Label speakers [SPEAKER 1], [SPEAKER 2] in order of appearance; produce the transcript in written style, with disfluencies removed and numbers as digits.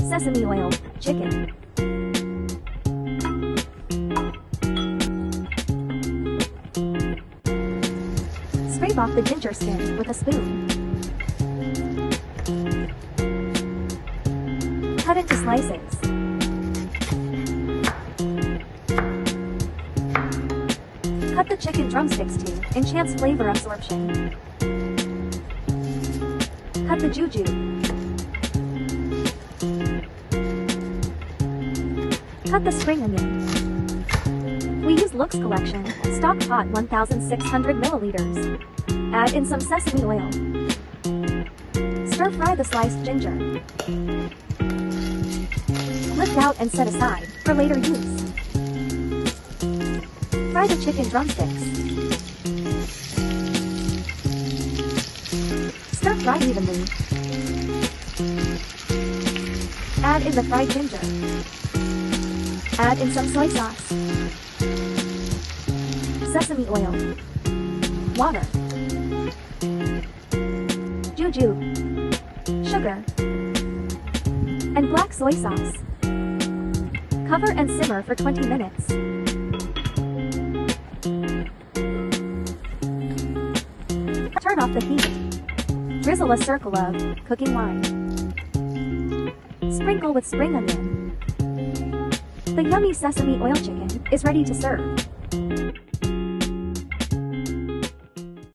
[SPEAKER 1] Sesame Oil Chicken. Scrape off the ginger skin with a spoon. Cut into slices. Cut the chicken drumsticks to enhance flavor absorption. Cut the jujube. Cut the spring onion. We use Looks Collection, stock pot 1,600 milliliters. Add in some sesame oil. Stir fry the sliced ginger. Lift out and set aside for later use. Fry the chicken drumsticks. Stir fry evenly. Add in the fried ginger. Add in some soy sauce, sesame oil, water, jujube, sugar, and black soy sauce. Cover and simmer for 20 minutes. Turn off the heat. Drizzle a circle of cooking wine. Sprinkle with spring onion. The yummy sesame oil chicken is ready to serve.